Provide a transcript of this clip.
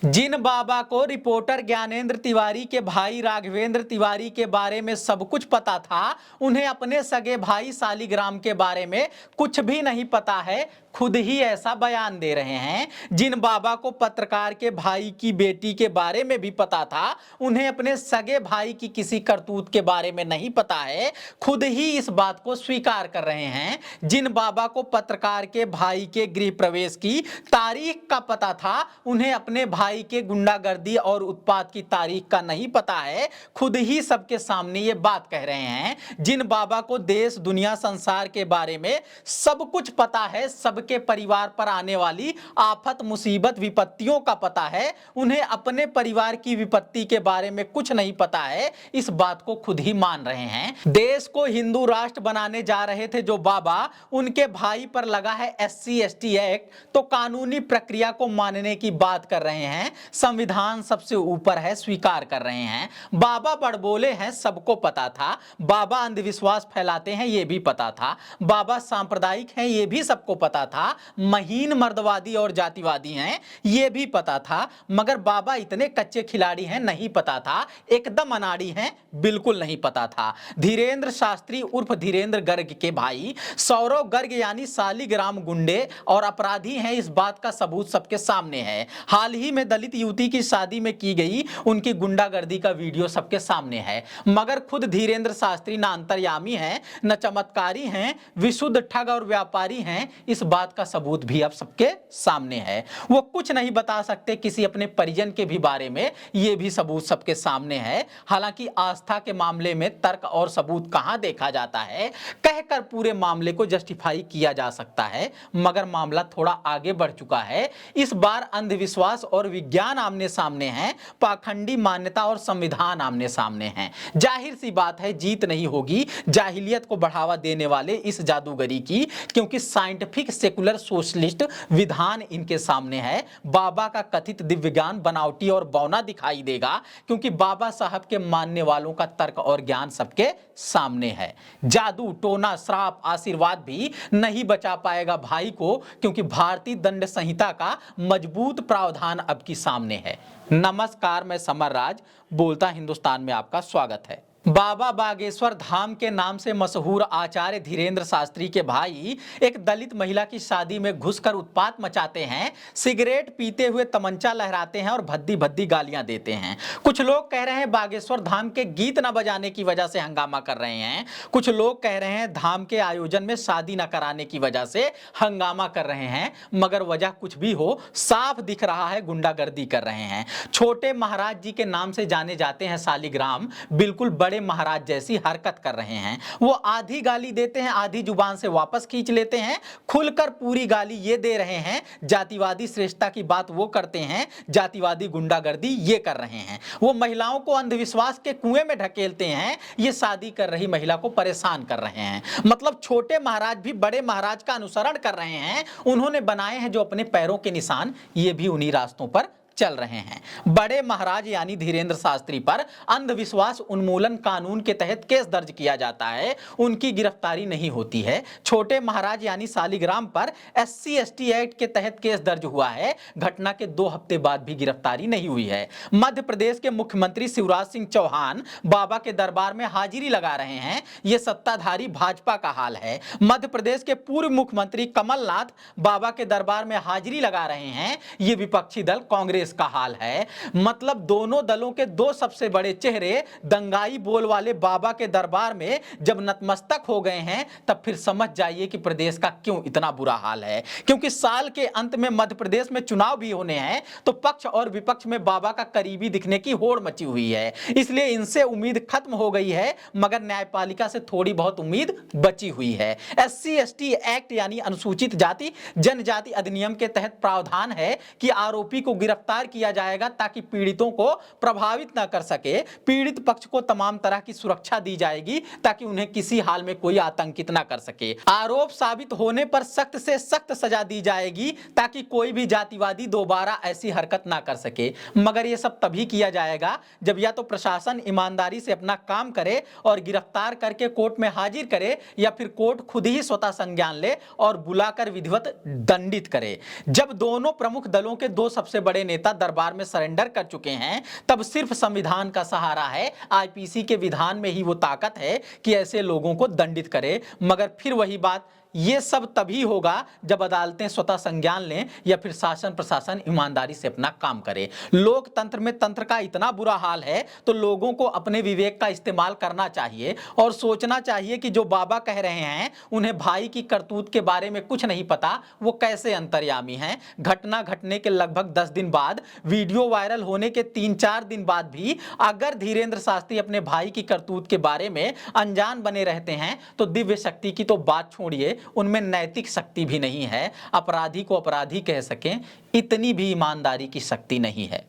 जिन बाबा को रिपोर्टर ज्ञानेंद्र तिवारी के भाई राघवेंद्र तिवारी के बारे में सब कुछ पता था, उन्हें अपने सगे भाई शालिग्राम के बारे में कुछ भी नहीं पता है, खुद ही ऐसा बयान दे रहे हैं। जिन बाबा को पत्रकार के भाई की बेटी के बारे में भी पता था, उन्हें अपने सगे भाई की किसी करतूत के बारे में नहीं पता है, खुद ही इस बात को स्वीकार कर रहे हैं। जिन बाबा को पत्रकार के भाई के गृह प्रवेश की तारीख का पता था, उन्हें अपने भाई के गुंडागर्दी और उत्पात की तारीख का नहीं पता है, खुद ही सबके सामने ये बात कह रहे हैं। जिन बाबा को देश दुनिया संसार के बारे में सब कुछ पता है, सबके परिवार पर आने वाली आफत मुसीबत विपत्तियों का पता है, उन्हें अपने परिवार की विपत्ति के बारे में कुछ नहीं पता है, इस बात को खुद ही मान रहे हैं। देश को हिंदू राष्ट्र बनाने जा रहे थे जो बाबा, उनके भाई पर लगा है SC/ST एक्ट, तो कानूनी प्रक्रिया को मानने की बात कर रहे हैं। संविधान सबसे ऊपर है, स्वीकार कर रहे हैं। बाबा बड़बोले हैं, सबको पता था। बाबा अंधविश्वास फैलाते हैं, ये भी पता था। बाबा सांप्रदायिक हैं, ये भी सबको पता था। महीन मर्दवादी और जातिवादी हैं, ये भी पता था। मगर बाबा इतने कच्चे खिलाड़ी हैं, नहीं पता था। एकदम अनाड़ी हैं, बिल्कुल नहीं पता था। धीरेंद्र शास्त्री उर्फ धीरेंद्र गर्ग के भाई सौरव गर्ग यानी शालिग्राम गुंडे और अपराधी हैं, इस बात का सबूत सबके सामने है। हाल ही में दलित युवती की शादी में की गई उनकी गुंडागर्दी का वीडियो सबके सामने है। मगर खुद धीरेंद्र शास्त्री न अंतर्यामी हैं, न चमत्कारी हैं, विशुद्ध ठग और व्यापारी हैं, इस बात का सबूत भी अब सबके सामने है। वो कुछ नहीं बता सकते किसी अपने परिजन के भी बारे में, ये भी सबूत सबके सामने है। हालांकि आस्था के मामले में तर्क और सबूत कहां देखा जाता है, कहकर पूरे मामले को जस्टिफाई किया जा सकता है, मगर मामला थोड़ा आगे बढ़ चुका है। इस बार अंधविश्वास और विज्ञान आमने सामने हैं, पाखंडी मान्यता और संविधान आमने सामने हैं। जाहिर सी बात है, जीत नहीं होगी जाहिलियत को बढ़ावा देने वाले इस जादूगरी की, क्योंकि साइंटिफिक सेकुलर सोशलिस्ट विधान इनके सामने है। बाबा का कथित दिव्य ज्ञान बनावटी और बौना दिखाई देगा, क्योंकि बाबा साहब के मानने वालों का तर्क और ज्ञान सबके सामने है। जादू, टोना, श्राप, आशीर्वाद भी नहीं बचा पाएगा भाई को, क्योंकि भारतीय दंड संहिता का मजबूत प्रावधान अब की सामने है। नमस्कार, मैं समर राज बोलता हिंदुस्तान में आपका स्वागत है। बाबा बागेश्वर धाम के नाम से मशहूर आचार्य धीरेंद्र शास्त्री के भाई एक दलित महिला की शादी में घुसकर उत्पात मचाते हैं, सिगरेट पीते हुए तमंचा लहराते हैं और भद्दी भद्दी गालियां देते हैं। कुछ लोग कह रहे हैं बागेश्वर धाम के गीत न बजाने की वजह से हंगामा कर रहे हैं, कुछ लोग कह रहे हैं धाम के आयोजन में शादी न कराने की वजह से हंगामा कर रहे हैं। मगर वजह कुछ भी हो, साफ दिख रहा है गुंडागर्दी कर रहे हैं। छोटे महाराज जी के नाम से जाने जाते हैं शालिग्राम, बिल्कुल बड़े महाराज जैसी हरकत कर रहे हैं। वो आधी गाली देते हैं, आधी जुबान से वापस खींच लेते हैं, खुलकर पूरी गाली ये दे रहे हैं। जातिवादी श्रेष्ठता की बात वो करते हैं, जातिवादी गुंडागर्दी ये कर रहे हैं। वो महिलाओं को अंधविश्वास के कुएं में ढकेलते हैं, ये शादी कर रही महिला को परेशान कर रहे हैं। मतलब छोटे महाराज भी बड़े महाराज का अनुसरण कर रहे हैं। उन्होंने बनाए हैं जो अपने पैरों के निशान, ये भी उन्हीं रास्तों पर चल रहे हैं। बड़े महाराज यानी धीरेंद्र शास्त्री पर अंधविश्वास उन्मूलन कानून के तहत केस दर्ज किया जाता है, उनकी गिरफ्तारी नहीं होती है। छोटे महाराज यानी शालिग्राम पर SC/ST एक्ट के तहत केस दर्ज हुआ है, घटना के 2 हफ्ते बाद भी गिरफ्तारी नहीं हुई है। मध्य प्रदेश के मुख्यमंत्री शिवराज सिंह चौहान बाबा के दरबार में हाजिरी लगा रहे हैं, यह सत्ताधारी भाजपा का हाल है। मध्य प्रदेश के पूर्व मुख्यमंत्री कमलनाथ बाबा के दरबार में हाजिरी लगा रहे हैं, यह विपक्षी दल कांग्रेस का हाल है। मतलब दोनों दलों के 2 सबसे बड़े चेहरे दंगाई बोल वाले बाबा के दरबार में जब नतमस्तक हो गए हैं, तब फिर समझ जाइए कि प्रदेश का क्यों इतना बुरा हाल है। क्योंकि साल के अंत में मध्य प्रदेश में चुनाव भी होने हैं, तो पक्ष और विपक्ष में बाबा का करीबी दिखने की होड़ मची हुई है। इसलिए इनसे उम्मीद खत्म हो गई है, मगर न्यायपालिका से थोड़ी बहुत उम्मीद बची हुई है। SC/ST एक्ट यानी अनुसूचित जाति जनजाति अधिनियम के तहत प्रावधान है कि आरोपी को गिरफ्तार किया जाएगा, ताकि पीड़ितों को प्रभावित न कर सके। पीड़ित पक्ष को तमाम तरह की सुरक्षा दी जाएगी, ताकि उन्हें किसी हाल में कोई आतंकित न कर सके। आरोप साबित होने पर सख्त से सख्त सजा दी जाएगी, ताकि कोई भी जातिवादी दोबारा ऐसी हरकत ना कर सके। मगर यह सब तभी किया जाएगा जब या तो प्रशासन ईमानदारी से अपना काम करे और गिरफ्तार करके कोर्ट में हाजिर करे, या फिर कोर्ट खुद ही स्वतः संज्ञान ले और बुलाकर विधिवत दंडित करे। जब दोनों प्रमुख दलों के 2 सबसे बड़े नेता नेता दरबार में सरेंडर कर चुके हैं, तब सिर्फ संविधान का सहारा है, आईपीसी के विधान में ही वो ताकत है कि ऐसे लोगों को दंडित करे। मगर फिर वही बात, ये सब तभी होगा जब अदालतें स्वतः संज्ञान लें या फिर शासन प्रशासन ईमानदारी से अपना काम करे। लोकतंत्र में तंत्र का इतना बुरा हाल है तो लोगों को अपने विवेक का इस्तेमाल करना चाहिए और सोचना चाहिए कि जो बाबा कह रहे हैं उन्हें भाई की करतूत के बारे में कुछ नहीं पता, वो कैसे अंतर्यामी हैं। घटना घटने के लगभग 10 दिन बाद, वीडियो वायरल होने के 3-4 दिन बाद भी अगर धीरेन्द्र शास्त्री अपने भाई की करतूत के बारे में अनजान बने रहते हैं तो दिव्य शक्ति की तो बात छोड़िए, उनमें नैतिक शक्ति भी नहीं है। अपराधी को अपराधी कह सकें, इतनी भी ईमानदारी की शक्ति नहीं है।